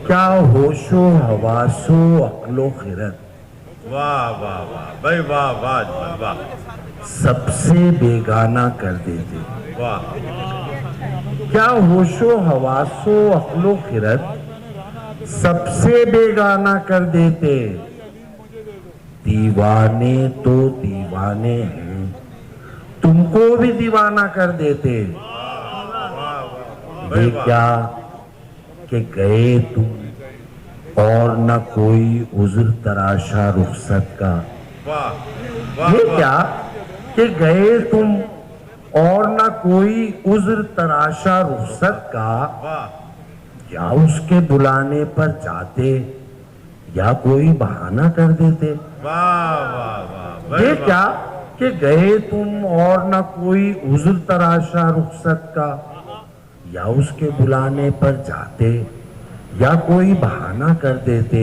کیا ہوش و حواس و عقل و خرد واہ واہ واہ بھائی واہ واہ اجمل واہ سب سے بیگانہ کر دیتے. واہ کیا ہوش و حواس و عقل و خرد سب سے بیگانہ کر دیتے. دیوانے تو دیوانے ہیں تم کو بھی دیوانہ کر دیتے. یہ کیا کہ گئے تم اور نہ کوئی عذر تراشا رخصت کا. یہ کیا کہ گئے تم اور نہ کوئی عذر تراشا رخصت کا. یا اس کے بلانے پر جاتے یا کوئی بہانہ کر دیتے. یہ کیا کہ گئے تم اور نہ کوئی عذر تراشا رخصت کا. یا اس کے بلانے پر جاتے یا کوئی بہانہ کر دیتے.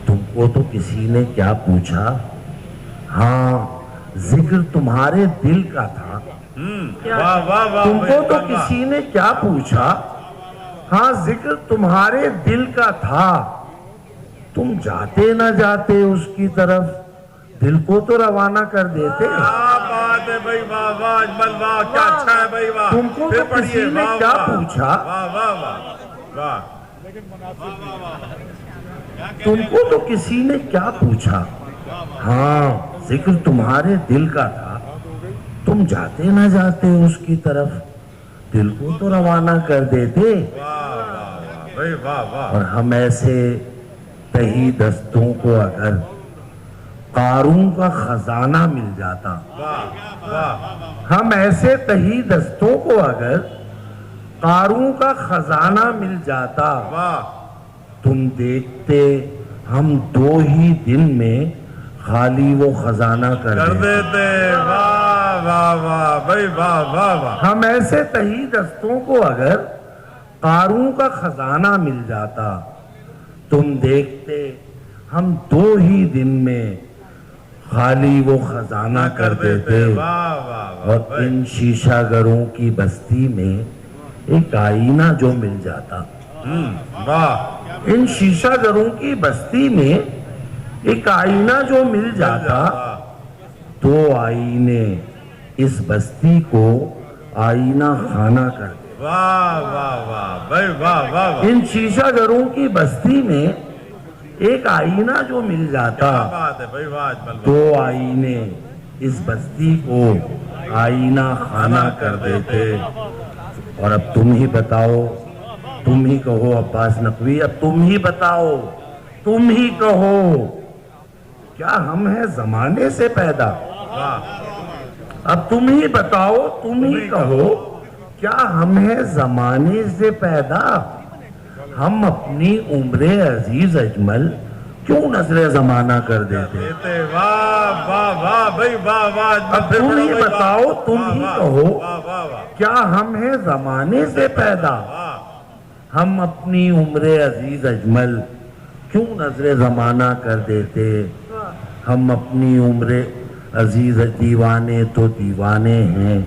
تم کو تو کسی نے کیا پوچھا. ہاں ذکر تمہارے دل کا تھا. تم کو تو کسی نے کیا پوچھا. ہاں ذکر تمہارے دل کا تھا. تم جاتے نہ جاتے اس کی طرف دل کو تو روانہ کر دیتے. تم کو تو کسی نے کیا پوچھا. تم کو تو کسی نے کیا پوچھا. ہاں ذکر تمہارے دل کا تھا. تم جاتے نہ جاتے اس کی طرف دل کو تو روانہ کر دیتے. اور ہم ایسے تہی دستوں کو اگر قارون کا خزانہ مل جاتا. ہم ایسے تہی دستوں کو اگر قارون کا خزانہ مل جاتا. تم دیکھتے ہم 2 ہی دن میں خالی وہ خزانہ کر دیتے. ہم ایسے تہی دستوں کو اگر قارون کا خزانہ مل جاتا. تم دیکھتے ہم 2 ہی دن میں خالی وہ خزانہ کر دیتے. اور ان شیشہ گروں کی بستی میں ایک آئینہ جو مل جاتا. ان شیشہ گروں کی بستی میں ایک آئینہ جو مل جاتا. 2 آئینے اس بستی کو آئینہ خانہ کر دیتے. ان شیشہ گروں کی بستی میں ایک آئینہ جو مل جاتا. 2 آئینے اس بستی کو آئینہ خانہ کر دیتے. اور اب تم ہی بتاؤ, تم ہی کہو عباس نقوی, اب تم ہی بتاؤ, تم ہی کہو, کیا ہم ہیں زمانے سے پیدا. اب تم ہی بتاؤ, تم ہی کہو, کیا ہم ہیں زمانے سے پیدا. ہم اپنی عمر عزیز اجمل کیوں نظر زمانہ کر دیتے. اب تم ہی بتاؤ, تم ہی کہو, کیا ہم ہیں زمانے سے پیدا. ہم اپنی عمر عزیز اجمل کیوں نظر زمانہ کر دیتے. ہم اپنی عمر عزیز دیوانے تو دیوانے ہیں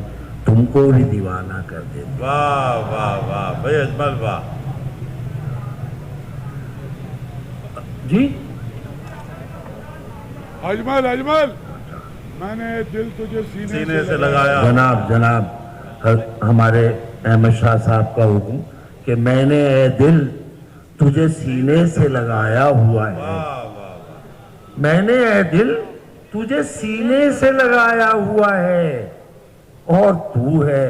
تم کو بھی دیوانہ کر دیتے. واہ واہ واہ بھائی اجمل واہ. جی اجمل میں نے دل تجھے سینے سے لگایا. جناب ہمارے احمد شاہ صاحب کا حکم کہ میں نے اے دل تجھے سینے سے لگایا ہوا ہے. میں نے اے دل تجھے سینے سے لگایا ہوا ہے اور تو ہے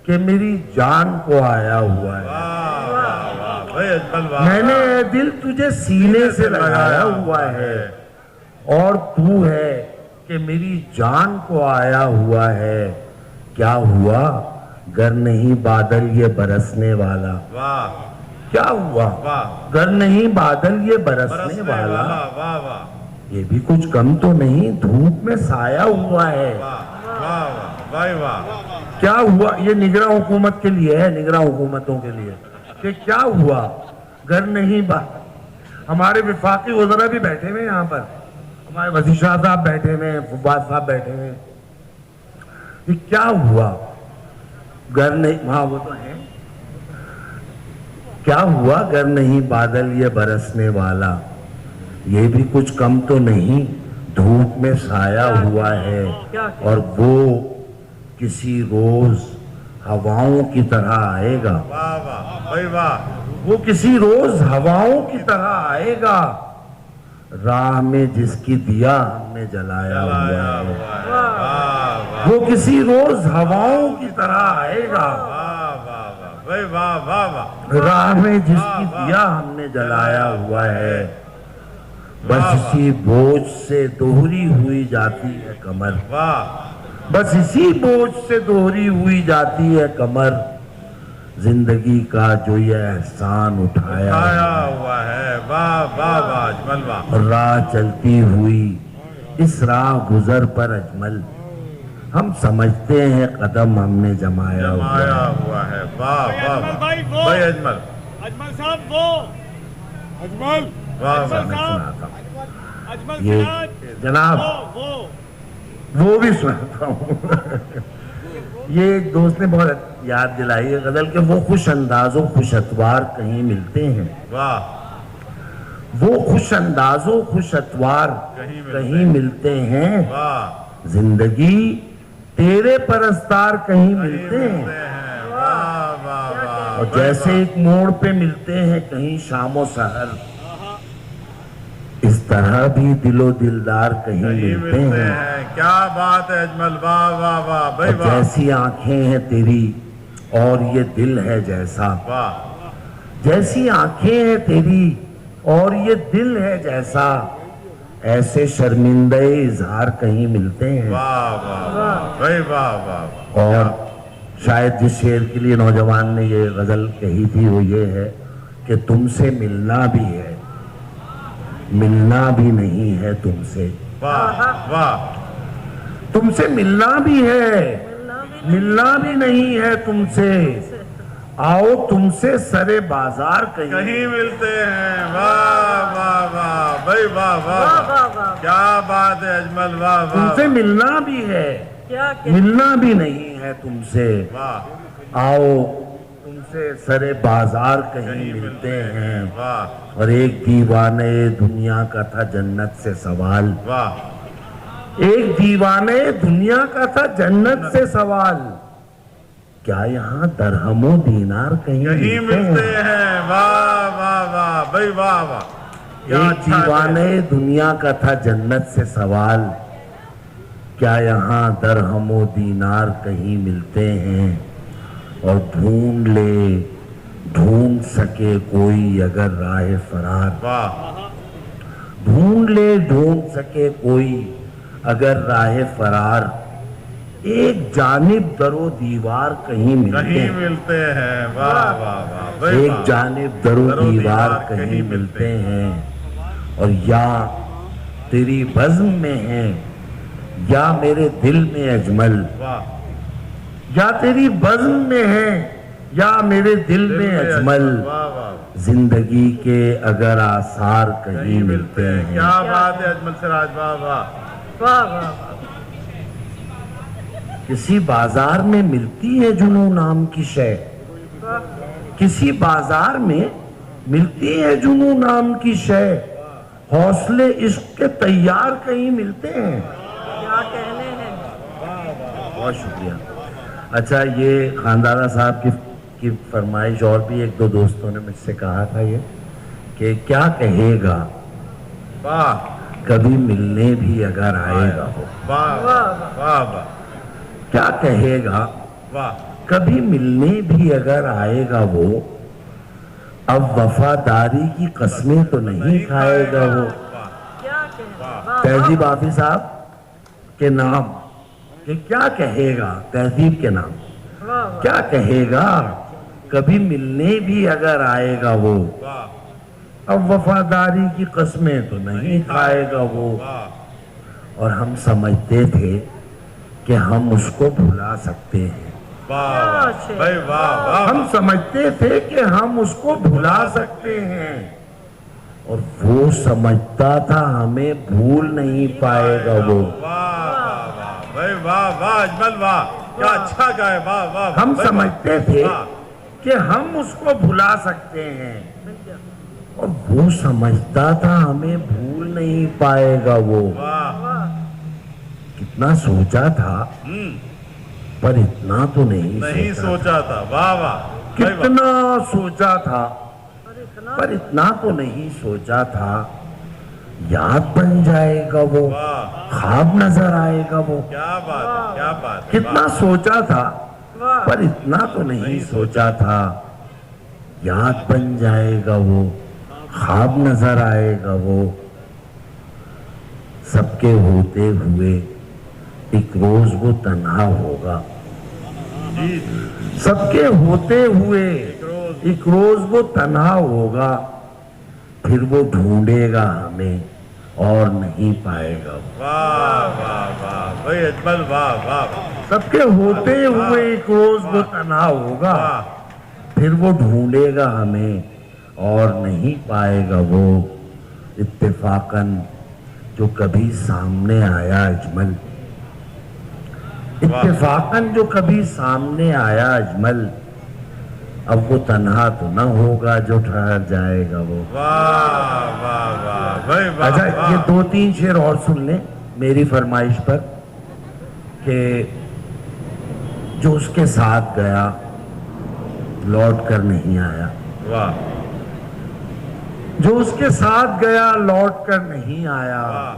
کہ میری جان کو آیا ہوا ہے. میں نے اے دل تجھے سینے سے لگایا ہوا ہے اور تو ہے کہ میری جان کو آیا ہوا ہے. کیا ہوا گر نہیں بادل یہ برسنے والا. کیا ہوا گر نہیں بادل یہ برسنے والا. یہ بھی کچھ کم تو نہیں, دھوپ میں سایہ ہوا ہے. کیا ہوا, یہ نگراں حکومت کے لیے ہے, نگراں حکومتوں کے لیے, کہ کیا ہوا گر نہیں ہمارے وفاقی وزراء بھی بیٹھے ہوئے یہاں پر, ہمارے وزیر شاہ صاحب بیٹھے ہوئے, فواد صاحب بیٹھے ہوئے. یہ کیا ہوا گر نہیں, ہاں وہ تو ہے, کیا ہوا گر نہیں بادل یہ برسنے والا، یہ بھی کچھ کم تو نہیں، دھوپ میں سایہ ہوا ہے، اور وہ کسی روز ہواؤں کی طرح آئے گا، واہ واہ بھائی واہ، وہ کسی روز ہواؤں کی طرح آئے گا، راہ میں جس کی دیا ہم نے جلایا ہوا ہے، واہ واہ وہ کسی روز ہواؤں کی طرح آئے گا، واہ واہ بھائی واہ واہ واہ، راہ میں جس کی دیا ہم نے جلایا ہوا ہے، بس اسی بوجھ سے دوہری ہوئی جاتی ہے کمر، واہ بس اسی بوجھ سے دوہری ہوئی جاتی ہے کمر، زندگی کا جو یہ احسان اٹھایا آیا ہوا ہے، واہ واہ واہ اجمل واہ، اور راہ چلتی ہوئی اس راہ گزر پر اجمل، ہم سمجھتے ہیں قدم ہم نے جمایا ہوا ہے، آیا ہوا ہے، واہ واہ واہ بھائی اجمل، اجمل صاحب وہ اجمل واہ واہ، میں سناتا ہوں اجمل یہ سراج جناب وہ بھی سناتا ہوں یہ ایک دوست نے بہت یاد دلائی ہے غزل کہ وہ خوش انداز و خوش اتوار کہیں ملتے ہیں، واہ وہ خوش انداز و خوش اتوار کہیں ملتے ہیں، واہ زندگی تیرے پرستار کہیں ملتے ہیں، واہ واہ واہ، اور جیسے ایک موڑ پہ ملتے ہیں کہیں شام و سحر، اس طرح بھی دل و دلدار کہیں ملتے ہیں، کیا بات ہے اجمل، واہ واہ واہ بھائی اور واہ جیسی آنکھیں ہیں تیری اور یہ دل ہے جیسا، واہ جیسی آنکھیں ہیں تیری اور یہ دل ہے جیسا، ایسے شرمندہ اظہار کہیں ملتے ہیں، واہ واہ واہ بھائی واہ واہ، اور شاید جس شعر کے لیے نوجوان نے یہ غزل کہی تھی وہ یہ ہے کہ تم سے ملنا بھی ہے، ملنا بھی نہیں ہے تم سے، واہ واہ تم سے ملنا بھی ہے، ملنا بھی نہیں ہے تم سے، آؤ تم سے سرے بازار کہیں ملتے ہیں، واہ واہ واہ بھائی واہ واہ، کیا بات ہے اجمل، واہ تم واہ سے ملنا بھی ہے، ملنا بھی نہیں ہے تم سے، واہ آؤ تم سے سرے بازار کہیں ملتے ہیں، واہ اور ایک دیوانے دنیا کا تھا جنت سے سوال، واہ ایک دیوانے دنیا کا تھا جنت سے سوال، کیا یہاں درہم و دینار کہیں ملتے ہیں، واہ واہ واہ بھائی واہ واہ، ایک دیوانے دنیا کا تھا جنت سے سوال، کیا یہاں درہم و دینار کہیں ملتے ہیں، اور ڈھونڈ لے ڈھونڈ سکے کوئی اگر راہ فرار، واہ ڈھونڈ لے ڈھونڈ سکے کوئی اگر راہ فرار، ایک جانب در و دیوار کہیں ملتے ہیں، ملتے ہیں، واہ واہ واہ بھائی ایک واہ، جانب در و دیوار کہیں ملتے ہیں، اور یا تیری بزم میں ہیں یا میرے دل میں اجمل، واہ یا تیری بزم میں ہیں یا میرے دل میں اجمل، واہ واہ زندگی کے اگر آثار کہیں ملتے ہیں، کیا بات ہے اجمل سراج، واہ واہ کسی بازار میں ملتی ہے جنوں نام کی شے، کسی بازار میں ملتی ہے جنوں نام کی شے، حوصلے عشق کے تیار کہیں ملتے ہیں، کیا کہنے ہیں، بہت شکریہ۔ اچھا یہ خاندانہ صاحب کی فرمائش، اور بھی ایک دو دوستوں نے مجھ سے کہا تھا یہ کہ کیا کہے گا واہ کبھی ملنے بھی اگر آئے گا وہ، واہ واہ واہ کیا کہے گا واہ کبھی ملنے بھی اگر آئے گا وہ، اب وفاداری کی قسمیں تو نہیں کھائے گا وہ، کیا کہنے، تہذیب حافظ صاحب کے نام کہ کیا کہے گا، تہذیب کے نام کیا کہے گا کبھی ملنے بھی اگر آئے گا وہ، اب وفاداری کی قسمیں تو نہیں کھائے گا وہ، اور ہم سمجھتے تھے کہ ہم اس کو بھلا سکتے ہیں، بھائی واہ واہ، ہم سمجھتے تھے کہ ہم اس کو بھلا سکتے ہیں، اور وہ سمجھتا تھا ہمیں بھول نہیں پائے گا وہ، واہ واہ واہ بھائی واہ واہ اجمل واہ، کیا اچھا گائے، واہ واہ، ہم سمجھتے تھے کہ ہم اس کو بھلا سکتے ہیں، اور وہ سمجھتا تھا ہمیں بھول نہیں پائے گا وہ. واہ کتنا سوچا تھا پر اتنا تو نہیں نہیں سوچا تھا. واہ واہ بھائی واہ. کتنا سوچا تھا اور اتنا پر اتنا تو نہیں سوچا تھا. یاد بن جائے گا وہ، واہ خواب نظر آئے گا وہ. کیا بات ہے کیا بات ہے. کتنا سوچا تھا واہ پر اتنا تو نہیں سوچا تھا. یاد بن جائے گا وہ، خواب نظر آئے گا وہ. سب کے ہوتے ہوئے ایک روز وہ تنہا ہوگا. جی سب کے ہوتے ہوئے ایک روز وہ تنہا ہوگا. پھر وہ ڈھونڈے گا ہمیں اور نہیں پائے گا. واہ واہ واہ بھائی اجمل واہ واہ سب کے ہوتے ہوئے ایک روز وہ تنہا ہوگا. واہ. پھر وہ ڈھونڈے گا ہمیں اور نہیں پائے گا وہ. اتفاقاً جو کبھی سامنے آیا اجمل، اتفاقاً جو کبھی سامنے آیا اجمل، اب وہ تنہا تو نہ ہوگا جو ٹھہر جائے گا وہ. واہ واہ واہ بھائی واہ اچھا واہ. یہ 2-3 شعر اور سن لیں میری فرمائش پر، کہ جو اس کے ساتھ گیا لوٹ کر نہیں آیا. واہ جو اس کے ساتھ گیا لوٹ کر نہیں آیا. واہ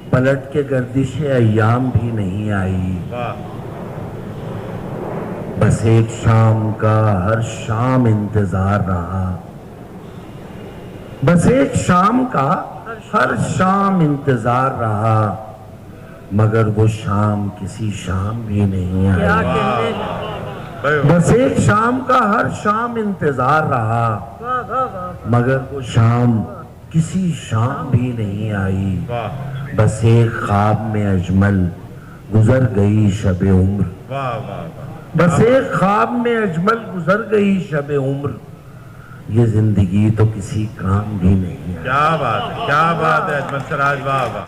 پلٹ کے گردش ایام بھی نہیں آئی. واہ بس ایک شام کا ہر شام انتظار رہا. بس ایک شام کا ہر شام انتظار رہا. مگر وہ شام کسی شام بھی نہیں کیا آئی. کہنے ہیں. بھائی واہ. بس ایک شام کا ہر شام انتظار رہا. واہ واہ واہ مگر وہ شام کسی شام بھی نہیں آئی. واہ بس ایک خواب میں اجمل گزر گئی شب عمر. واہ واہ واہ. بس ایک خواب میں اجمل گزر گئی شب عمر. یہ زندگی تو کسی کام بھی نہیں آئی. کیا بات ہے کیا بات ہے اجمل سراج واہ واہ.